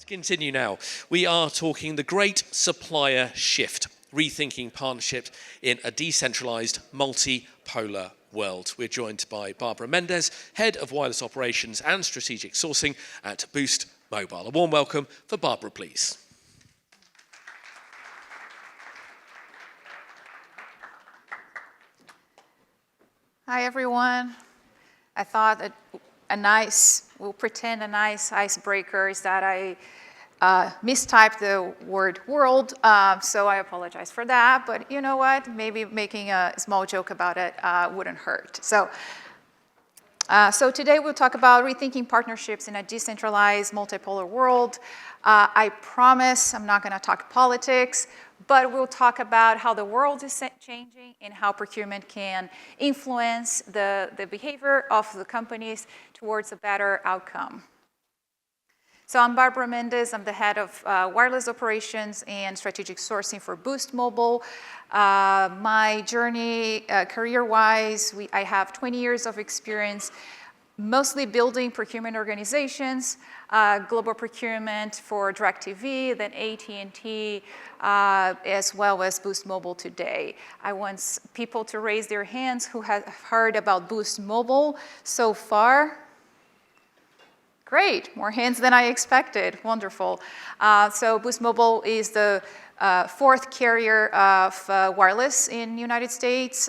Continue now. We are talking the great supplier shift, rethinking partnerships in a decentralized, multipolar world. We're joined by Barbara Mendez, Head of Wireless Operations and Strategic Sourcing at Boost Mobile. A warm welcome for Barbara, please. Hi, everyone. I thought that we'll pretend a nice icebreaker is that I mistyped the word world, so I apologize for that. But you know what? Maybe making a small joke about it wouldn't hurt. So today we'll talk about rethinking partnerships in a decentralized, multipolar world. I promise I'm not going to talk politics, but we'll talk about how the world is changing and how procurement can influence the behavior of the companies towards a better outcome. So I'm Barbara Mendez. I'm the head of wireless operations and strategic sourcing for Boost Mobile. My journey, career-wise, I have 20 years of experience, mostly building procurement organizations, global procurement for DirecTV, then AT&T, as well as Boost Mobile today. I want people to raise their hands who have heard about Boost Mobile so far. Great, more hands than I expected. Wonderful. So Boost Mobile is the fourth carrier of wireless in the United States.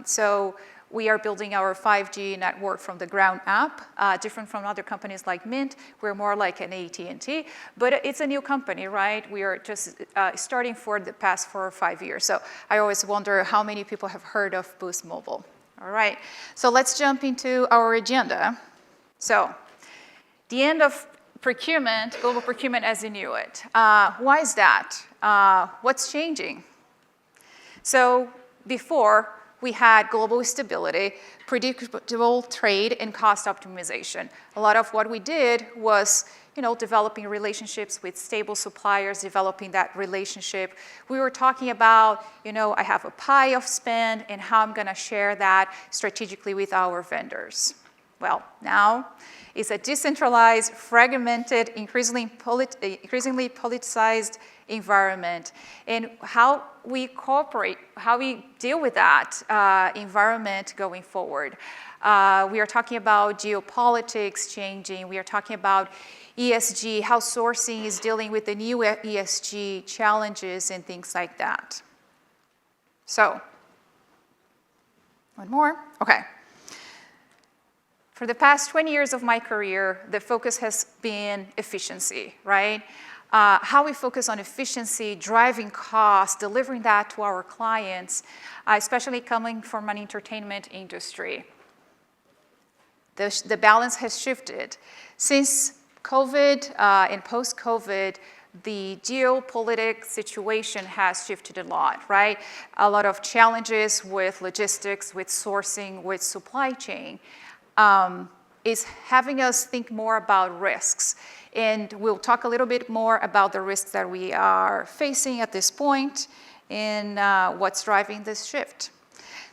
So we are building our 5G network from the ground up, different from other companies like Mint. We're more like an AT&T, but it's a new company, right? We are just starting for the past 4 or 5 years. So I always wonder how many people have heard of Boost Mobile. All right, so let's jump into our agenda. So the end of procurement, global procurement as you knew it. Why is that? What's changing? So before, we had global stability, predictable trade, and cost optimization. A lot of what we did was, developing relationships with stable suppliers, developing that relationship. We were talking about, I have a pie of spend and how I'm going to share that strategically with our vendors. Well, now it's a decentralized, fragmented, increasingly politicized environment. And how we cooperate, how we deal with that environment going forward. We are talking about geopolitics changing. We are talking about ESG, how sourcing is dealing with the new ESG challenges and things like that. So, one more. Okay. For the past 20 years of my career, the focus has been efficiency, right? How we focus on efficiency, driving costs, delivering that to our clients, especially coming from an entertainment industry. The balance has shifted. Since COVID and post-COVID, the geopolitical situation has shifted a lot, right? A lot of challenges with logistics, with sourcing, with supply chain. Is having us think more about risks. And we'll talk a little bit more about the risks that we are facing at this point and what's driving this shift.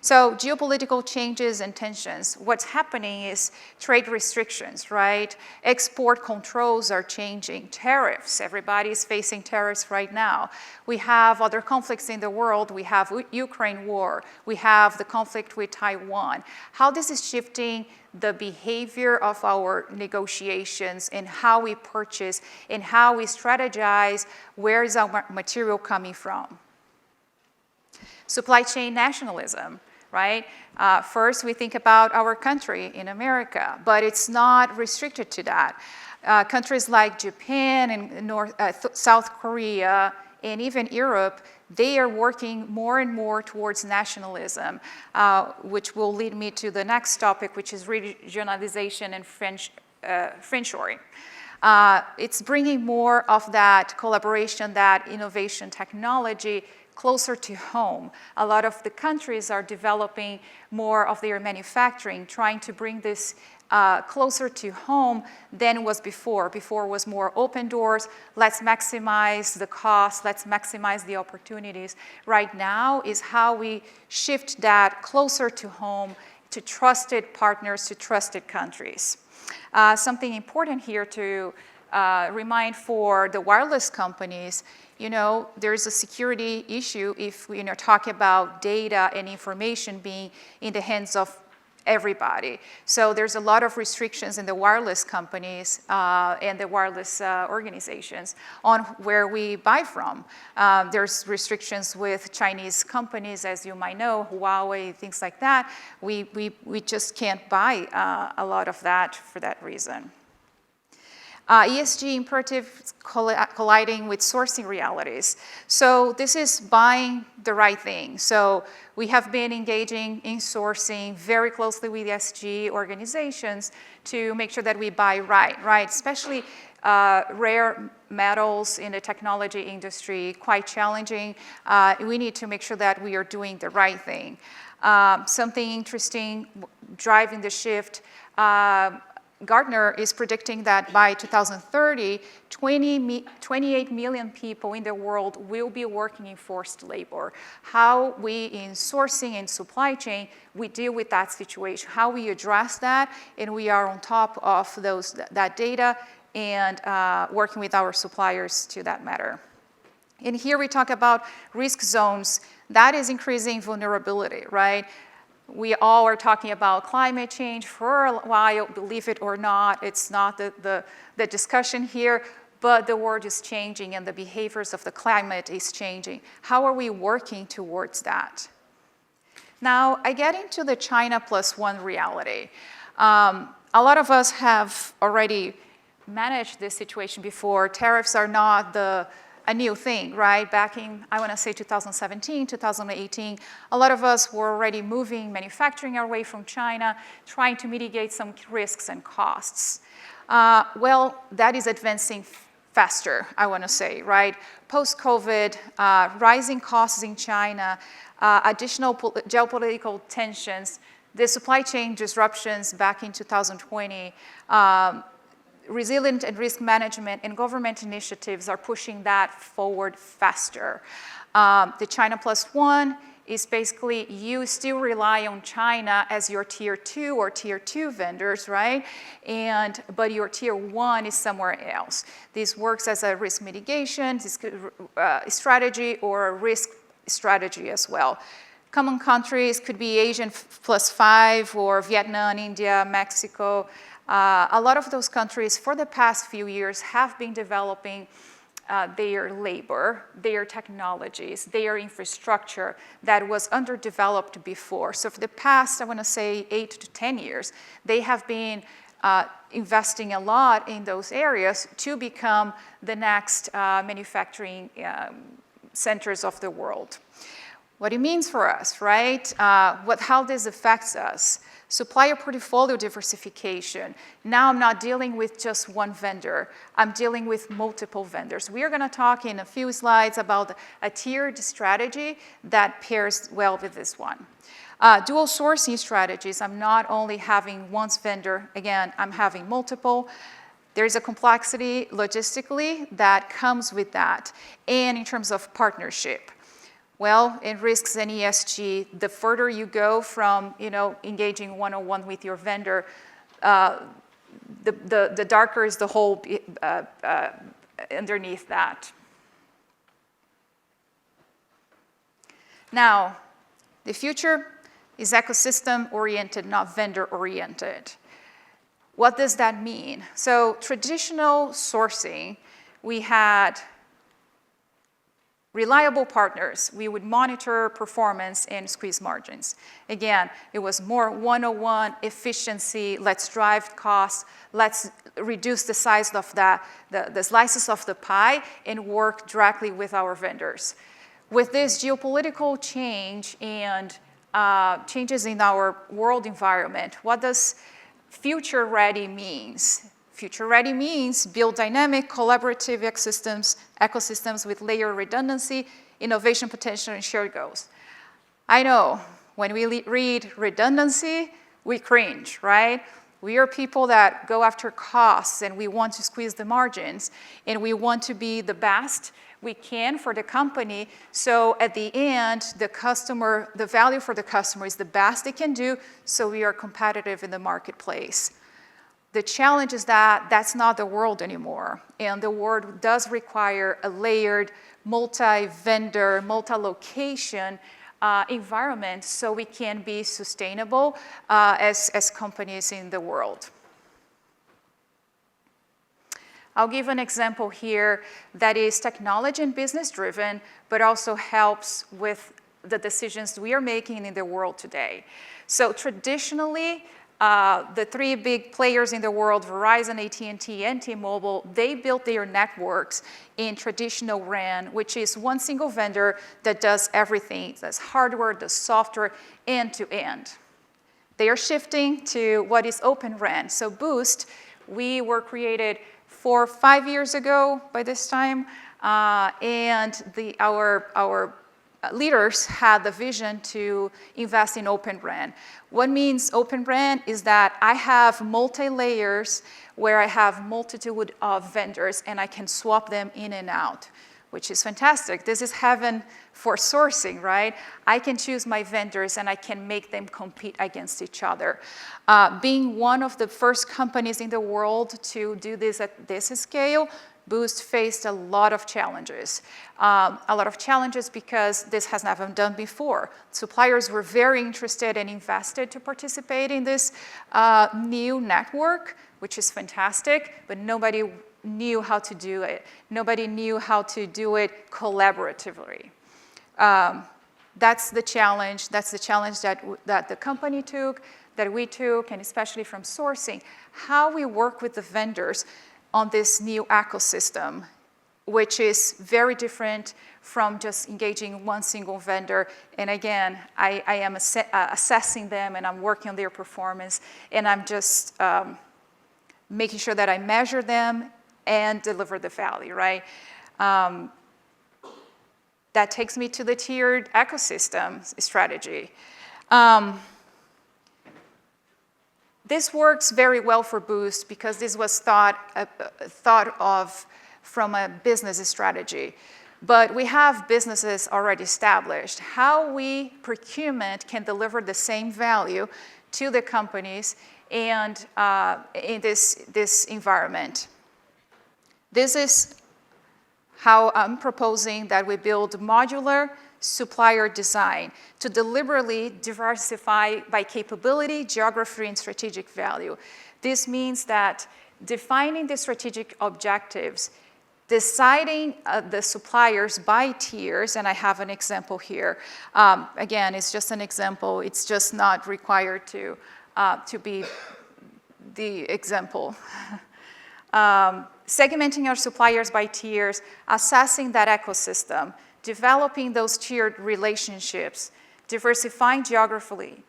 So geopolitical changes and tensions. What's happening is trade restrictions, right? Export controls are changing. Tariffs, everybody's facing tariffs right now. We have other conflicts in the world. We have Ukraine war. We have the conflict with Taiwan. How this is shifting the behavior of our negotiations and how we purchase and how we strategize, where is our material coming from? Supply chain nationalism. Right? First, we think about our country in America, but it's not restricted to that. Countries like Japan and South Korea and even Europe, they are working more and more towards nationalism, which will lead me to the next topic, which is regionalization and friendshoring. It's bringing more of that collaboration, that innovation technology closer to home. A lot of the countries are developing more of their manufacturing, trying to bring this closer to home than was before. Before was more open doors, let's maximize the cost, let's maximize the opportunities. Right now is how we shift that closer to home, to trusted partners, to trusted countries. Something important here to remind for the wireless companies, there's a security issue if we talk about data and information being in the hands of everybody. So there's a lot of restrictions in the wireless companies and the wireless organizations on where we buy from. There's restrictions with Chinese companies, as you might know, Huawei, things like that. We just can't buy a lot of that for that reason. ESG imperatives colliding with sourcing realities. So this is buying the right thing. So we have been engaging in sourcing very closely with ESG organizations to make sure that we buy right? Especially rare metals in the technology industry, quite challenging. We need to make sure that we are doing the right thing. Something interesting, driving the shift, Gartner is predicting that by 2030, 28 million people in the world will be working in forced labor. How we, in sourcing and supply chain, we deal with that situation, how we address that, and we are on top of that data and working with our suppliers to that matter. And here we talk about risk zones. That is increasing vulnerability, right? We all are talking about climate change for a while, believe it or not. It's not the discussion here, but the world is changing and the behaviors of the climate is changing. How are we working towards that? Now, I get into the China plus one reality. A lot of us have already managed this situation before. Tariffs are not a new thing, right? Back in, I want to say 2017, 2018, a lot of us were already moving manufacturing away from China, trying to mitigate some risks and costs. Well, that is advancing faster, I want to say, right? Post-COVID, rising costs in China, additional geopolitical tensions, the supply chain disruptions back in 2020, resilient and risk management and government initiatives are pushing that forward faster. The China plus one is basically you still rely on China as your tier 2 or tier 2 vendors, right? But your tier 1 is somewhere else. This works as a risk mitigation strategy or a risk strategy as well. Common countries could be Asian plus 5 or Vietnam, India, Mexico. A lot of those countries for the past few years have been developing their labor, their technologies, their infrastructure that was underdeveloped before. So for the past, I want to say 8 to 10 years, they have been investing a lot in those areas to become the next manufacturing centers of the world. What it means for us, right? How this affects us. Supplier portfolio diversification. Now I'm not dealing with just one vendor. I'm dealing with multiple vendors. We are going to talk in a few slides about a tiered strategy that pairs well with this one. Dual sourcing strategies. I'm not only having one vendor. Again, I'm having multiple. There's a complexity logistically that comes with that. And in terms of partnership. Well, in risks and ESG, the further you go from engaging one-on-one with your vendor, the darker is the hole underneath that. Now, the future is ecosystem-oriented, not vendor-oriented. What does that mean? So traditional sourcing, we had reliable partners. We would monitor performance and squeeze margins. Again, it was more one-on-one efficiency. Let's drive costs. Let's reduce the size of the slices of the pie and work directly with our vendors. With this geopolitical change and changes in our world environment, what does future-ready means? Future-ready means build dynamic, collaborative ecosystems with layer redundancy, innovation potential, and shared goals. I know, when we read redundancy, we cringe, right? We are people that go after costs, and we want to squeeze the margins, and we want to be the best we can for the company. So at the end, the value for the customer is the best they can do, so we are competitive in the marketplace. The challenge is that that's not the world anymore. And the world does require a layered, multi-vendor, multi-location environment so we can be sustainable as companies in the world. I'll give an example here that is technology and business driven, but also helps with the decisions we are making in the world today. So traditionally, the three big players in the world, Verizon, AT&T, and T-Mobile, they built their networks in traditional RAN, which is one single vendor that does everything. It does hardware, does software, end to end. They are shifting to what is Open RAN. So Boost, we were created 4 or 5 years ago by this time, and our leaders had the vision to invest in Open RAN. What means Open RAN is that I have multi-layers where I have multitude of vendors and I can swap them in and out, which is fantastic. This is heaven for sourcing, right? I can choose my vendors and I can make them compete against each other. Being one of the first companies in the world to do this at this scale, Boost faced a lot of challenges. Because this has never been done before. Suppliers were very interested and invested to participate in this new network, which is fantastic, but nobody knew how to do it. Nobody knew how to do it collaboratively. That's the challenge. That's the challenge that the company took, that we took, and especially from sourcing, how we work with the vendors on this new ecosystem, which is very different from just engaging one single vendor. And again, I am assessing them and I'm working on their performance, and I'm just making sure that I measure them and deliver the value, right? That takes me to the tiered ecosystem strategy. This works very well for Boost because this was thought of from a business strategy. But we have businesses already established. How we, procurement, can deliver the same value to the companies and in this environment. This is how I'm proposing that we build modular supplier design to deliberately diversify by capability, geography, and strategic value. This means that defining the strategic objectives, deciding the suppliers by tiers, and I have an example here. Again, it's just an example. It's just not required to be the example. Segmenting our suppliers by tiers, assessing that ecosystem, developing those tiered relationships, diversifying geographically,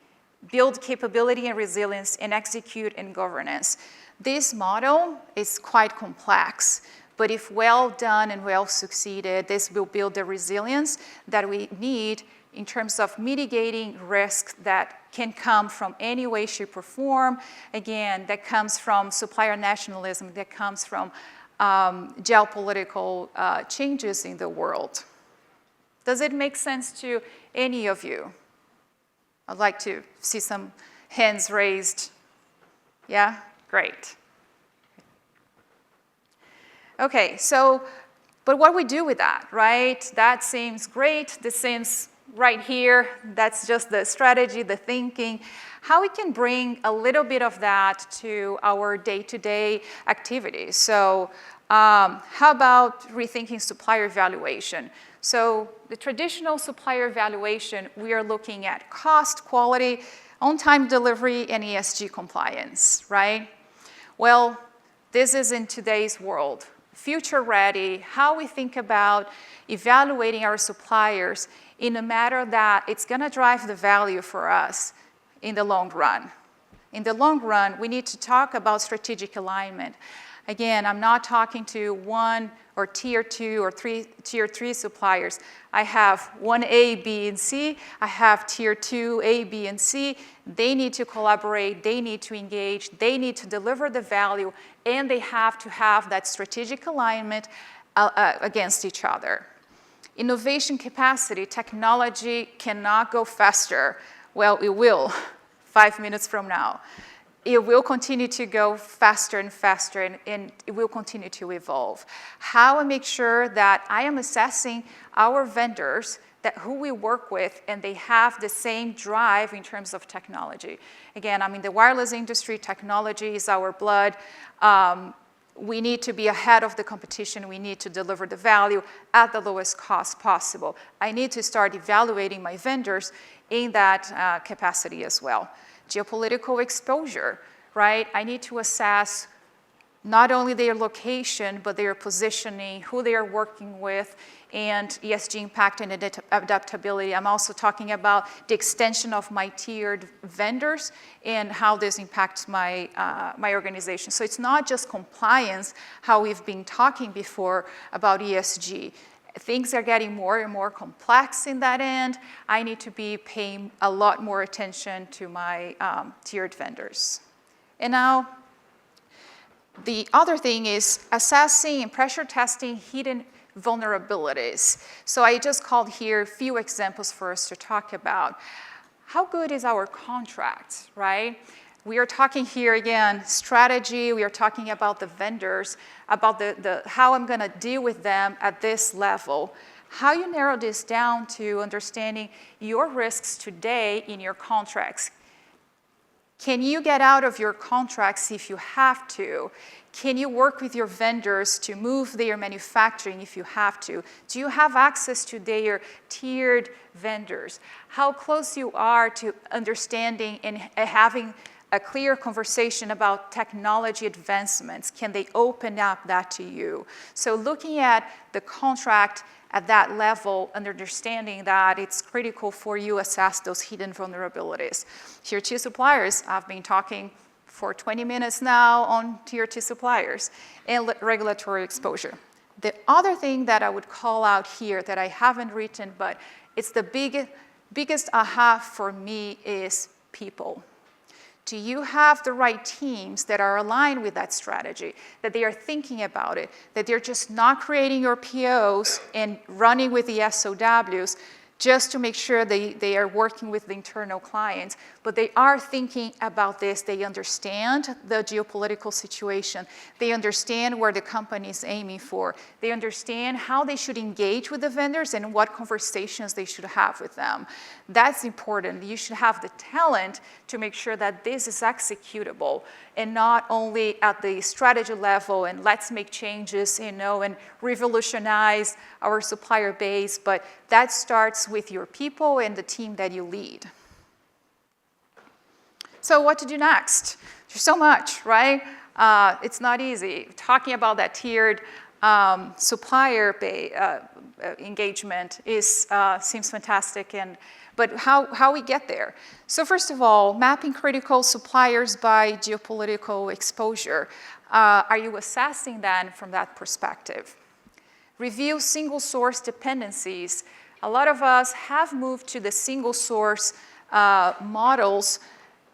build capability and resilience, and execute in governance. This model is quite complex, but if well done and well succeeded, this will build the resilience that we need in terms of mitigating risks that can come from any way, shape, or form. Again, that comes from supplier nationalism, that comes from geopolitical changes in the world. Does it make sense to any of you? I'd like to see some hands raised. Yeah? Great. Okay, so, but what we do with that, right? That seems great. This seems right here. That's just the strategy, the thinking. How we can bring a little bit of that to our day-to-day activities. So how about rethinking supplier evaluation? So the traditional supplier evaluation, we are looking at cost, quality, on-time delivery, and ESG compliance, right? Well, this is in today's world. Future ready, how we think about evaluating our suppliers in a matter that it's gonna drive the value for us in the long run. In the long run, we need to talk about strategic alignment. Again, I'm not talking to one or tier 2 or tier 3 suppliers. I have 1A, B, and C. I have tier 2, A, B, and C. They need to collaborate. They need to engage. They need to deliver the value, and they have to have that strategic alignment against each other. Innovation capacity, technology cannot go faster. Well, it will 5 minutes from now. it will continue to go faster and faster, and it will continue to evolve. How I make sure that I am assessing our vendors, that who we work with, and they have the same drive in terms of technology. Again, I'm in the wireless industry, technology is our blood. We need to be ahead of the competition. We need to deliver the value at the lowest cost possible. I need to start evaluating my vendors in that capacity as well. Geopolitical exposure, right? I need to assess not only their location, but their positioning, who they are working with, and ESG impact and adaptability. I'm also talking about the extension of my tiered vendors and how this impacts my, my organization. So it's not just compliance, how we've been talking before about ESG. Things are getting more and more complex in that end. I need to be paying a lot more attention to my tiered vendors. And now, the other thing is assessing and pressure testing hidden vulnerabilities. So I just called here a few examples for us to talk about. How good is our contract, right? We are talking here again, strategy, we are talking about the vendors, about the how I'm gonna deal with them at this level. How you narrow this down to understanding your risks today in your contracts. Can you get out of your contracts if you have to? Can you work with your vendors to move their manufacturing if you have to? Do you have access to their tiered vendors? How close you are to understanding and having a clear conversation about technology advancements? Can they open up that to you? So looking at the contract at that level and understanding that it's critical for you to assess those hidden vulnerabilities. Tier 2 suppliers, I've been talking for 20 minutes now on Tier 2 suppliers and regulatory exposure. The other thing that I would call out here that I haven't written, but it's the biggest aha for me is people. Do you have the right teams that are aligned with that strategy, that they are thinking about it, that they're just not creating your POs and running with the SOWs just to make sure they are working with the internal clients, but they are thinking about this. They understand the geopolitical situation. They understand where the company is aiming for. They understand how they should engage with the vendors and what conversations they should have with them. That's important. You should have the talent to make sure that this is executable and not only at the strategy level and let's make changes, you know, and revolutionize our supplier base, but that starts with your people and the team that you lead. So what to do next? There's so much, right? It's not easy. Talking about that tiered supplier engagement seems fantastic, but how we get there? So first of all, mapping critical suppliers by geopolitical exposure. Are you assessing that from that perspective? Review single source dependencies. A lot of us have moved to the single source models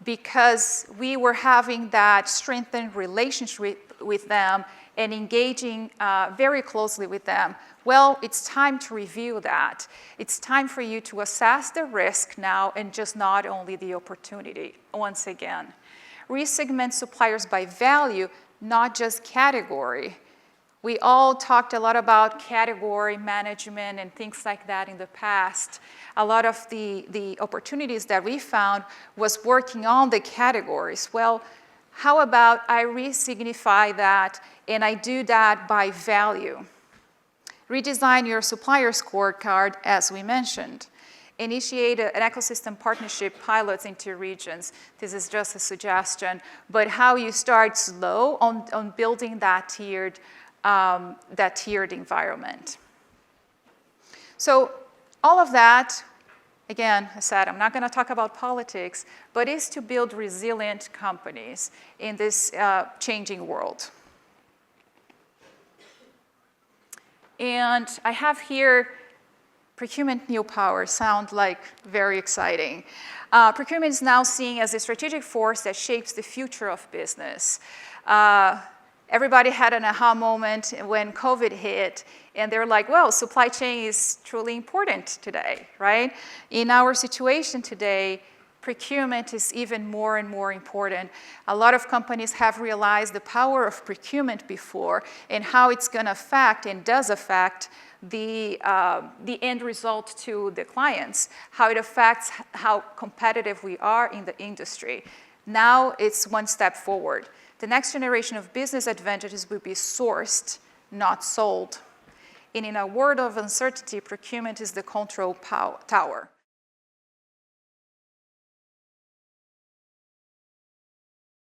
because we were having that strengthened relationship with them and engaging very closely with them. Well, it's time to review that. It's time for you to assess the risk now and just not only the opportunity, once again. Resegment suppliers by value, not just category. We all talked a lot about category management and things like that in the past. A lot of the opportunities that we found was working on the categories. Well, how about I re-signify that and I do that by value? Redesign your supplier scorecard, as we mentioned. Initiate an ecosystem partnership pilots into regions. This is just a suggestion, but how you start slow on building that tiered environment. So all of that, again, I said, I'm not going to talk about politics, but is to build resilient companies in this changing world. And I have here procurement new power. Sound like very exciting. Procurement is now seen as a strategic force that shapes the future of business. Everybody had an aha moment when COVID hit, and they're like, well, supply chain is truly important today, right? In our situation today, procurement is even more and more important. A lot of companies have realized the power of procurement before and how it's going to affect and does affect the end result to the clients, how it affects how competitive we are in the industry. Now it's one step forward. The next generation of business advantages will be sourced, not sold. And in a world of uncertainty, procurement is the control tower.